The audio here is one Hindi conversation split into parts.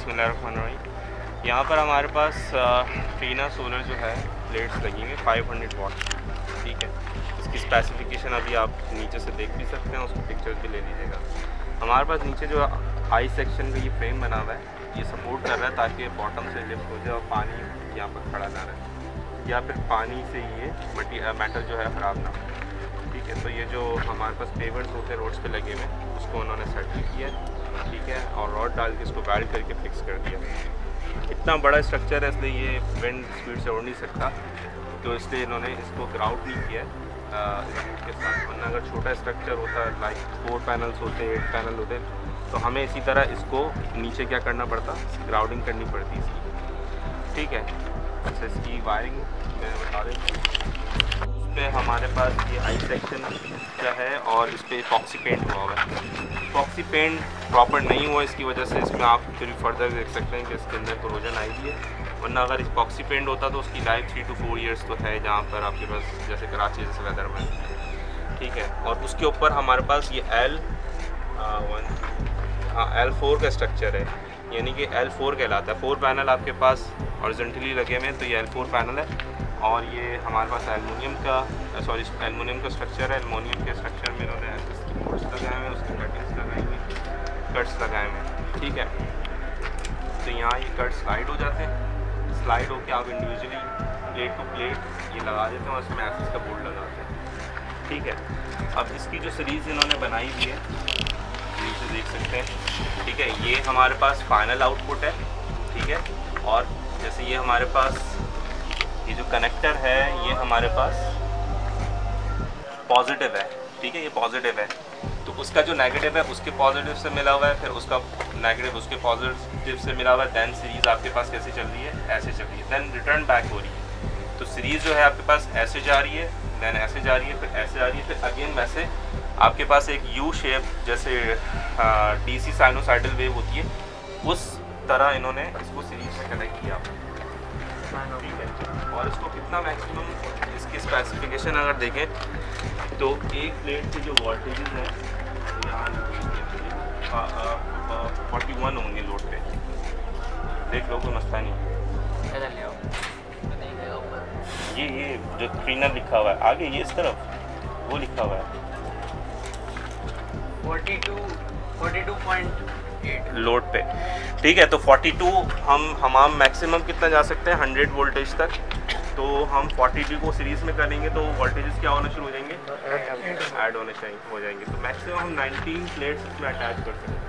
बिस्मिल्लाहिर्रहमानिर्रहीम। यहाँ पर हमारे पास ट्रीना सोलर जो है प्लेट्स लगी हुई 500 वाट, ठीक है। इसकी स्पेसिफिकेशन अभी आप नीचे से देख भी सकते हैं, उसकी पिक्चर्स भी ले लीजिएगा। हमारे पास नीचे जो आई सेक्शन का ये फ्रेम बना हुआ है, ये सपोर्ट कर रहा है ताकि बॉटम से लिफ्ट हो जाए और पानी यहाँ पर खड़ा ना रहे, या फिर पानी से ये मेटल जो है ख़राब ना हो, ठीक है। तो ये जो हमारे पास पेवर्स होते हैं रोड्स पे लगे हुए, उसको उन्होंने सेटल किया, ठीक है, और रॉड डाल के इसको वेल्ड करके फिक्स कर दिया। इतना बड़ा स्ट्रक्चर है इसलिए ये विंड स्पीड से उड़ नहीं सकता, तो इसलिए इन्होंने इसको ग्राउट नहीं किया के साथ। वरना अगर छोटा स्ट्रक्चर होता है लाइक 4 पैनल्स होते, 8 पैनल होते, तो हमें इसी तरह इसको नीचे क्या करना पड़ता, ग्राउटिंग करनी पड़ती इसकी, ठीक है। अच्छा, इसकी वायरिंग मैं बता देता हूँ। पे हमारे पास ये आई सेक्शन का है और इस पर इपॉक्सी पेंट हुआ हुआ है। इपॉक्सी पेंट प्रॉपर नहीं हुआ, इसकी वजह से इसमें आप फिर फर्दर देख सकते हैं कि इसके अंदर कोरोजन आई हुई है। वरना अगर इपॉक्सी पेंट होता तो उसकी लाइफ 3 to 4 ईयर्स तो है, जहाँ पर आपके पास जैसे कराची जैसे वेदर में, ठीक है। और उसके ऊपर हमारे पास ये L4 का स्ट्रक्चर है, यानी कि L4 कहलाता है। 4 पैनल आपके पास हॉरिजॉन्टली लगे हुए हैं, तो ये L4 पैनल है। और ये हमारे पास एलुमिनियम का स्ट्रक्चर है। एलुमिनियम के स्ट्रक्चर में इन्होंने ऐसे बोर्ड्स लगाए हुए हैं, उसकी कटिंग्स लगाई हुई, कट्स लगाए हुए हैं, ठीक है। तो यहाँ ये कट स्लाइड हो जाते हैं, स्लाइड होकर आप इंडिविजुअली प्लेट टू प्लेट ये लगा देते हैं और उसमें एसिस का बोर्ड लगाते हैं, ठीक है। अब इसकी जो सीरीज़ इन्होंने बनाई हुई है नीचे देख सकते हैं, ठीक है। ये हमारे पास फाइनल आउटपुट है, ठीक है। और जैसे ये हमारे पास ये जो कनेक्टर है ये हमारे पास पॉजिटिव है, ठीक है, ये पॉजिटिव है। तो उसका जो नेगेटिव है उसके पॉजिटिव से मिला हुआ है, फिर उसका नेगेटिव उसके पॉजिटिव से मिला हुआ है। दैन सीरीज़ आपके पास कैसे चल रही है, ऐसे चल रही है, दैन रिटर्न बैक हो रही है। तो सीरीज़ जो है आपके पास ऐसे जा रही है, दैन ऐसे जा रही है, फिर ऐसे जा रही है, फिर अगेन वैसे आपके पास एक यू शेप जैसे DC साइनोसाइडल वेव होती है, उस तरह इन्होंने इसको सीरीज़ में कनेक्ट किया, ठीक है। और इसको कितना मैक्सिमम इसकी स्पेसिफिकेशन अगर देखें तो एक प्लेट के जो वोल्टेजेस हैं यहाँ 41 होंगे लोड पे, देख लो, कोई मसला नहीं। ये जो ट्रीना लिखा हुआ है आगे, ये इस तरफ वो लिखा हुआ है 42.8 लोड पे, ठीक है। तो 42 हम मैक्सिमम कितना जा सकते हैं, 100 वोल्टेज तक। तो हम 42 को सीरीज़ में करेंगे तो वोल्टेजेस क्या होना शुरू हो जाएंगे, ऐड होने हो जाएंगे। तो मैक्सिमम हम 19 प्लेट्स इसमें अटैच कर सकते हैं,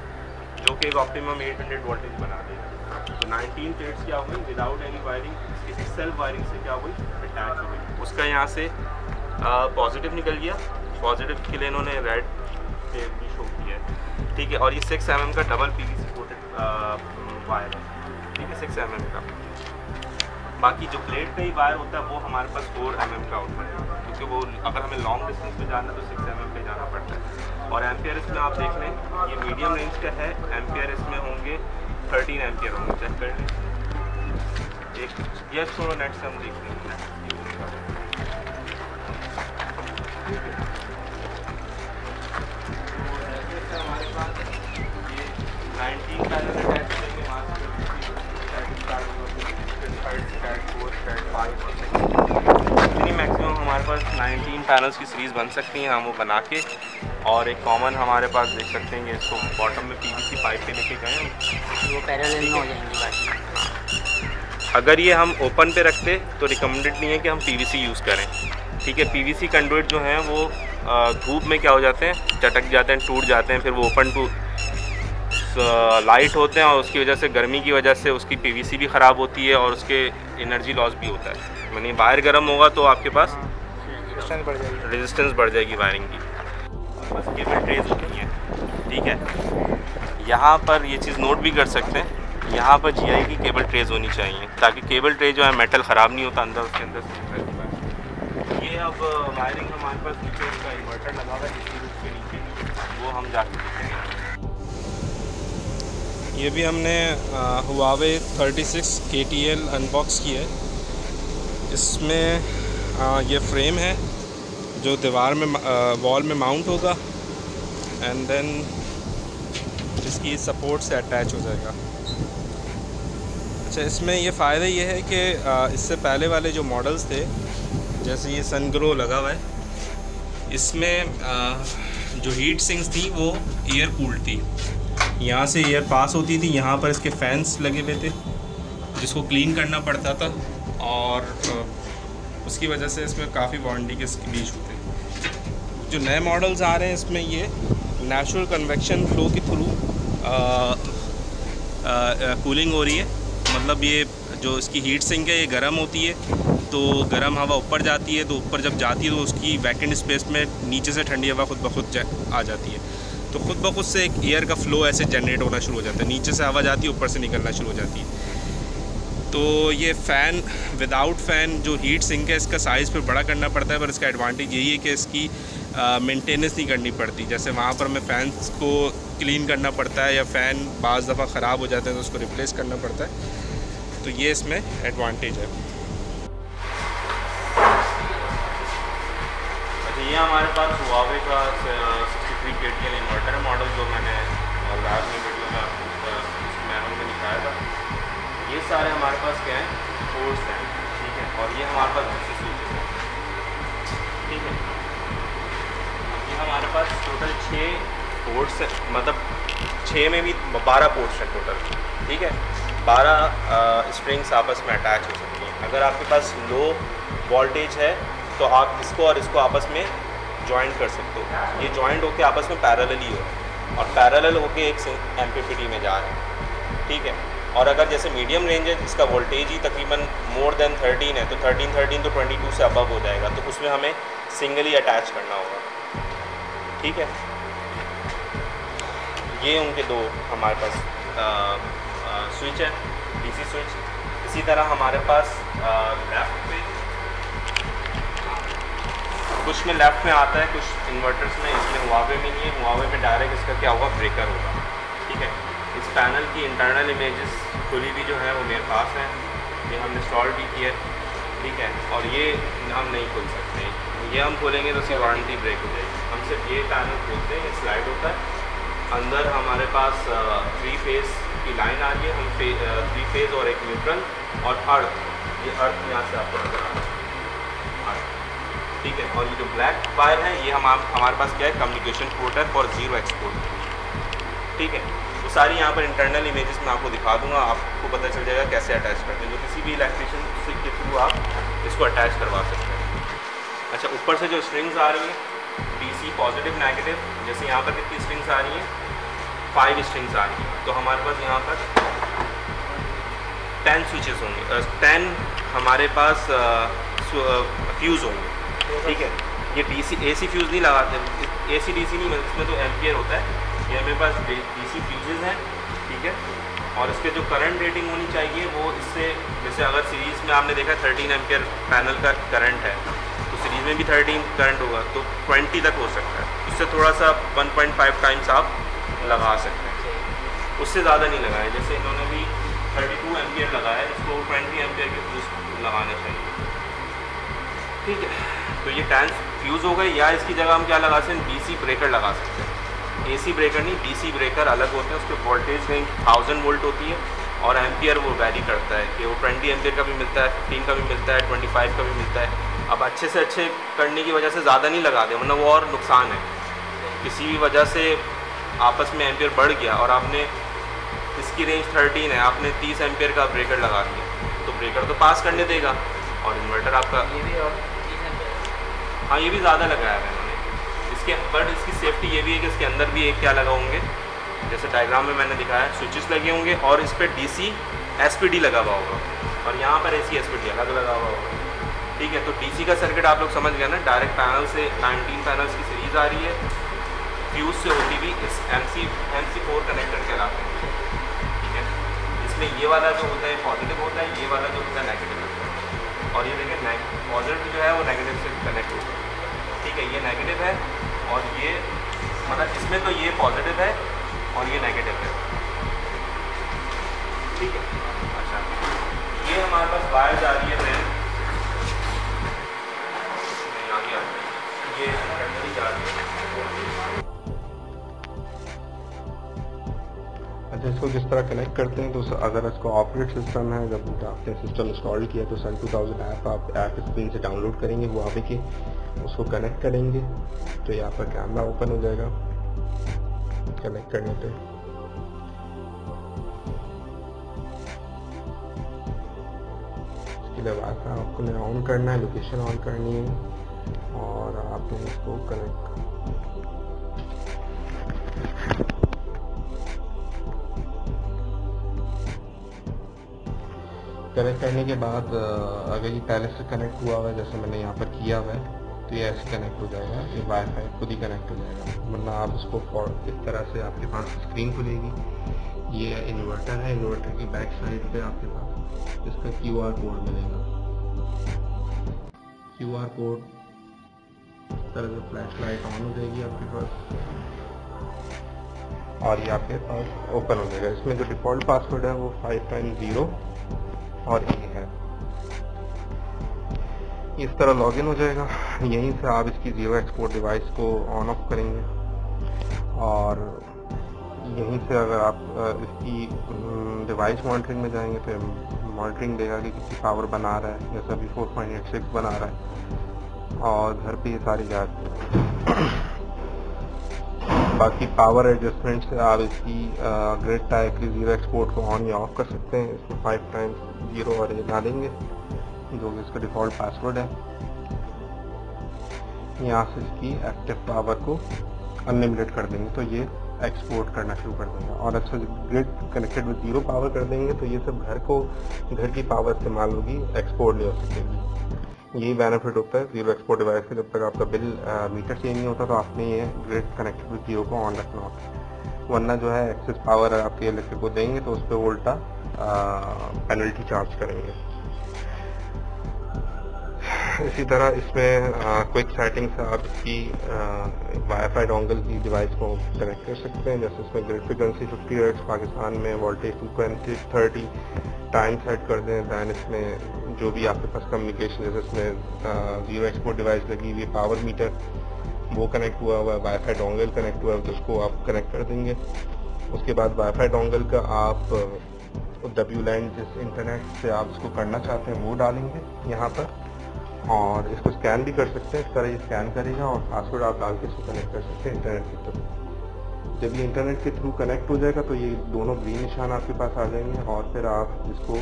जो कि एक ऑप्टिमम 800 वोल्टेज बना देगा। तो 19 प्लेट्स क्या हुई विदाउट एनी वायरिंग, इसकी सेल्फ वायरिंग से क्या हुई, अटैच हो गई। उसका यहाँ से पॉजिटिव निकल गया, पॉजिटिव के लिए इन्होंने रेड टेप भी शो किया है, ठीक है। और ये 6 mm का डबल PVC कोटेड वायर है, ठीक है, 6 mm का। बाकी जो प्लेट पे ही वायर होता है वो हमारे पास 4 mm का होता है, क्योंकि वो अगर हमें लॉन्ग डिस्टेंस पे जाना है तो 6 mm पे जाना पड़ता है। और एम्पियर इसमें आप देख लें, ये मीडियम रेंज का है, एम्पियर इसमें होंगे 13 एम्पियर होंगे, चेक कर लें एक, ये थोड़ा नेट से हम देख लेंगे। हमारे पास ये 19 पैनल अटैच करेंगे, इतनी मैक्सिमम हमारे पास 19 पैनल्स की सीरीज़ बन सकती हैं, हम वो बना के। और एक कॉमन हमारे पास देख सकते हैं, इसको बॉटम में PVC पाइप पे लेके गए, वो पैरेलल में हो जाएंगी बाकी। अगर ये हम ओपन पे रखते तो रिकमेंडेड नहीं है कि हम PVC यूज़ करें, ठीक है। PVC कंडुइट जो हैं वो धूप में क्या हो जाते हैं, चटक जाते हैं, टूट जाते हैं, फिर वो ओपन टू लाइट होते हैं और उसकी वजह से, गर्मी की वजह से उसकी PVC भी ख़राब होती है और उसके एनर्जी लॉस भी होता है। यानी वायर गर्म होगा तो आपके पास रेजिस्टेंस बढ़ जाएगी वायरिंग की। बस केबल ट्रेज होती है, ठीक है। यहाँ पर ये चीज़ नोट भी कर सकते हैं, यहाँ पर GI की केबल ट्रेज होनी चाहिए, ताकि केबल ट्रे जो है मेटल ख़राब नहीं होता अंदर, उसके अंदर। ये अब वायरिंग हमारे पास नीचे उसका इन्वर्टर लगा हुआ है, इसके नीचे वो हम जाके देखेंगे। ये भी हमने हुआवे 36 KTL अनबॉक्स की है। इसमें ये फ्रेम है जो दीवार में वॉल में माउंट होगा, एंड देन इसकी सपोर्ट से अटैच हो जाएगा। अच्छा, इसमें ये फ़ायदा ये है कि इससे पहले वाले जो मॉडल्स थे, जैसे ये सनग्लो लगा हुआ है, इसमें जो हीट सिंक्स थी वो एयर कूल्ड थी। यहाँ से एयर पास होती थी, यहाँ पर इसके फैंस लगे हुए थे जिसको क्लीन करना पड़ता था, और उसकी वजह से इसमें काफ़ी वारंटी के इशू थे। जो नए मॉडल्स आ रहे हैं इसमें ये नेचुरल कन्वेक्शन फ्लो के थ्रू कूलिंग हो रही है। मतलब ये जो इसकी हीट सिंक है ये गर्म होती है, तो गर्म हवा ऊपर जाती है, तो ऊपर जब जाती है तो उसकी वैकेंट स्पेस में नीचे से ठंडी हवा खुद ब खुद आ जाती है, तो खुद ब खुद से एक एयर का फ़्लो ऐसे जनरेट होना शुरू हो जाता है। नीचे से हवा जाती है, ऊपर से निकलना शुरू हो जाती है। तो ये फ़ैन विदाउट फ़ैन जो हीट सिंक है इसका साइज़ पे बड़ा करना पड़ता है, पर इसका एडवांटेज यही है कि इसकी मेंटेनेंस नहीं करनी पड़ती। जैसे वहाँ पर हमें फ़ैन्स को क्लीन करना पड़ता है, या फ़ैन बाज़ दफ़ा ख़राब हो जाते हैं तो उसको रिप्लेस करना पड़ता है। तो ये इसमें एडवांटेज है। अच्छा, ये हमारे पास हुआवे का 63 KTL इन्वर्टर मॉडल जो मैंने लास्ट में वीडियो में आपको मैनुअल में दिखाया था। ये सारे हमारे पास क्या है, पोर्ट्स हैं, ठीक है। और ये हमारे पास दूसरी स्विचेस हैं, ठीक है। ये हमारे पास टोटल 6 पोर्ट्स है, मतलब 6 में भी 12 पोर्ट्स हैं टोटल, ठीक है। 12 स्ट्रिंग्स आपस में अटैच हो सकती हैं। अगर आपके पास लो वोल्टेज है तो आप इसको और इसको आपस में जॉइंट कर सकते हो। ये जॉइंट होके आपस में पैरेलली हो, और पैरेलल होके एक MPPT में जा रहे हैं, ठीक है। और अगर जैसे मीडियम रेंज है जिसका वोल्टेज ही तकरीबन मोर देन 13 है, तो 13 तो 22 से अबव हो जाएगा, तो उसमें हमें सिंगली अटैच करना होगा, ठीक है। ये उनके दो हमारे पास स्विच है, DC स्विच। इसी तरह हमारे पास लेफ़्ट पे कुछ में लेफ़्ट में आता है, कुछ इन्वर्टर्स में, इसमें हुआवे में नहीं है। हुआवे में डायरेक्ट इसका क्या होगा, ब्रेकर होगा, ठीक है। इस पैनल की इंटरनल इमेजेस खुली भी जो है वो मेरे पास है, ये हमने इंस्टॉल भी किया है, ठीक है। और ये हम नहीं खोल सकते, ये हम खोलेंगे तो उसकी वारंटी ब्रेक हो जाएगी। हम सिर्फ ये पैनल खोलते हैं, स्लाइड होता है, अंदर हमारे पास 3 फेज़ की लाइन आ रही है। हम 3 फेज़ और एक न्यूट्रल और अर्थ, ये अर्थ यहाँ से आपको नजर आ रहा है, ठीक है। और ये जो ब्लैक वायर है ये हमारे पास क्या है, कम्युनिकेशन पोर्ट है फॉर 0 एक्सपोर्ट, ठीक है। वो सारी यहाँ पर इंटरनल इमेजेस मैं आपको दिखा दूंगा, आपको पता चल जाएगा कैसे अटैच करते हैं। जो किसी भी इलेक्ट्रिशियन के थ्रू आप इसको अटैच करवा सकते हैं। अच्छा, ऊपर से जो स्ट्रिंग्स आ रही हैं DC पॉजिटिव नेगेटिव, जैसे यहाँ पर कितनी स्ट्रिंग्स आ रही हैं, 5 स्ट्रिंग्स आ रही हैं, तो हमारे पास यहाँ पर 10 स्विचेस होंगे, 10 हमारे पास फ्यूज़ होंगे, ठीक है। ये AC फ्यूज़ नहीं लगाते, AC DC नहीं, इसमें तो एम्पियर होता है। ये मेरे पास DC फ्यूजेस हैं, ठीक है। और इसके जो करंट रेटिंग होनी चाहिए वो इससे, जैसे अगर सीरीज़ में आपने देखा 13 एम्पियर पैनल का करंट है, तो सीरीज़ में भी 13 करंट होगा, तो 20 तक हो सकता है। उससे थोड़ा सा 1.5 टाइम्स आप लगा सकते हैं, उससे ज़्यादा नहीं लगाया। जैसे इन्होंने भी 32 एम्पियर लगाया है, इसको 20 एम्पियर के फ्यूज़ लगाना चाहिए, ठीक है। तो ये 10 फ्यूज़ हो गए, या इसकी जगह हम क्या लगा सकते हैं, DC ब्रेकर लगा सकते हैं। AC ब्रेकर नहीं, DC ब्रेकर अलग होते हैं, उसके वोल्टेज रेंज 1000 वोल्ट होती है, और एम्पियर वो वैरी करता है कि वो 20 एम्पियर का भी मिलता है, 15 का भी मिलता है, 25 का भी मिलता है। अब अच्छे से अच्छे करने की वजह से ज़्यादा नहीं लगा दें, वरना वो और नुकसान है। किसी भी वजह से आपस में एम्पियर बढ़ गया और आपने, इसकी रेंज 13 है, आपने 30 एम्पियर का ब्रेकर लगा दिया, तो ब्रेकर तो पास करने देगा, और इन्वर्टर आपका ये भी, और हाँ ये भी ज़्यादा लगाया है मैंने इसके। बट इसकी सेफ्टी ये भी है कि इसके अंदर भी एक क्या लगा होंगे, जैसे डायग्राम में मैंने दिखाया, स्विचेस लगे होंगे, और इस पर DC SPD लगा हुआ होगा, और यहाँ पर AC SPD अलग लगा हुआ होगा, ठीक है। तो DC का सर्किट आप लोग समझ गए ना, डायरेक्ट पैनल से 19 पैनल्स की सीरीज़ आ रही है, फ्यूज़ से होती भी इस MC4 कनेक्टर कहलाते हैं, ठीक है। इसमें ये वाला जो होता है पॉजिटिव होता है, ये वाला जो होता है नेगेटिव होता है, और ये देखिए पॉजिटिव जो है वो नेगेटिव से कनेक्ट होता है, ठीक है। ये नेगेटिव है, और ये मतलब इसमें तो ये पॉजिटिव है और ये नेगेटिव है, ठीक है। अच्छा, ये हमारे पास वायर जा रही है फ्रेंड, आगे आ रही है, ये जा रही है। अच्छा, इसको किस तरह कनेक्ट करते हैं, तो अगर इसको ऑपरेट सिस्टम है, जब आपने सिस्टम इंस्टॉल किया तो सन 2000 ऐप आप ऐप स्क्रीन से डाउनलोड करेंगे, वो आवे के उसको कनेक्ट करेंगे तो यहाँ पर कैमरा ओपन हो जाएगा कनेक्ट करने पे। इसके लिए वाईफाई आपको ऑन करना है, लोकेशन ऑन करनी है और आपने इसको कनेक्ट करने के बाद अगर ये पहले से कनेक्ट हुआ हुआ है जैसे मैंने यहाँ पर किया हुआ है तो ये ऐसे कनेक्ट हो जाएगा, ये वाईफाई खुद ही कनेक्ट हो जाएगा। वरना आप इसको इस तरह से आपके पास स्क्रीन खुलेगी, ये इन्वर्टर है, इन्वर्टर की बैक साइड पे आपके पास इसका QR कोड मिलेगा। QR कोड इस तरह से फ्लैश लाइट ऑन हो जाएगी आपके पास और ये आपके पास ओपन हो जाएगा। इसमें जो डिफ़ॉल्ट पासवर्ड है वो 5.0 और ये है। इस तरह लॉगिन हो जाएगा। यहीं से आप इसकी जीरो एक्सपोर्ट डिवाइस को ऑन ऑफ करेंगे और यहीं से अगर आप इसकी डिवाइस मॉनिटरिंग में जाएंगे तो मॉनिटरिंग देगा कि कितनी पावर बना रहा है, जैसा अभी 4.86 बना रहा है और घर पे ये सारी जाती बाकी पावर एडजस्टमेंट से आप इसकी ग्रिड टाइप की जीरो एक्सपोर्ट को ऑन या ऑफ कर सकते हैं। इसमें 5.0 और ये डालेंगे जो कि इसका डिफ़ॉल्ट पासवर्ड है। यहाँ से इसकी एक्टिव पावर को अनलिमिटेड कर देंगे तो ये एक्सपोर्ट करना शुरू कर देंगे और अच्छा grid connected with zero power कर देंगे तो ये सब घर की पावर इस्तेमाल होगी, एक्सपोर्ट नहीं हो सकेगी। यही बेनिफिट होता है जीरो एक्सपोर्ट डिवाइस का। जब तक आपका बिल मीटर चेंज नहीं होता तो आपने ये ग्रिड कनेक्टेड विद जीरो को ऑन रखना होता है, वरना जो है एक्सेस पावर आपके इलेक्ट्रिक को देंगे तो उस पर वो उल्टा पेनल्टी चार्ज करेंगे। इसी तरह इसमें क्विक सेटिंग से आप इसकी वाईफाई डोंगल की डिवाइस को कनेक्ट कर सकते हैं। जैसे इसमें ग्रिड फ्रिक्वेंसी 50 हर्ट्ज, पाकिस्तान में वोल्टेज फ्रिक्वेंसी 30, टाइम सेट कर दें। दैन इसमें जो भी आपके पास कम्युनिकेशन, जैसे इसमें जीरो एक्सपोर्ट डिवाइस लगी हुई, पावर मीटर वो कनेक्ट हुआ हुआ है, वाईफाई डोंगल कनेक्ट हुआ है तो उसको आप कनेक्ट कर देंगे। उसके बाद वाईफाई डोंगल का आप WLAN जिस इंटरनेट से आप इसको करना चाहते हैं वो डालेंगे यहाँ पर और इसको स्कैन भी कर सकते हैं। इस तरह ये स्कैन करेगा और पासवर्ड आप डाल के इसको कनेक्ट कर सकते हैं इंटरनेट के थ्रू। जब ये इंटरनेट के थ्रू कनेक्ट हो जाएगा तो ये दोनों ग्रीन निशान आपके पास आ जाएंगे और फिर आप इसको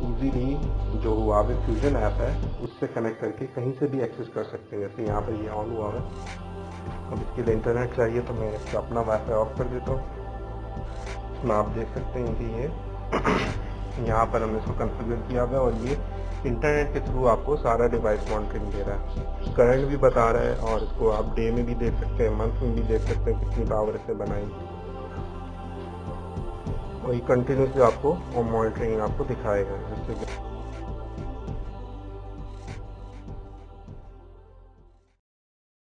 इजीली जो हुआवे फ्यूजन ऐप है उससे कनेक्ट करके कहीं से भी एक्सेस कर सकते हैं। जैसे यहाँ पर ये ऑन हुआ है, अब इसके लिए इंटरनेट चाहिए तो मैं इसका अपना वाईफाई ऑफ कर देता हूँ। इसमें आप देख सकते हैं कि ये यहाँ पर हमने इसको कॉन्फ़िगर किया हुआ है और ये इंटरनेट के थ्रू आपको सारा डिवाइस मॉनिटरिंग दे रहा है, करंट भी बता रहा है और इसको आप डे में भी देख सकते हैं, मंथ में भी देख सकते हैं कितनी पावर इससे बनाई और ये कंटिन्यूसली आपको मॉनिटरिंग आपको दिखाएगा जिससे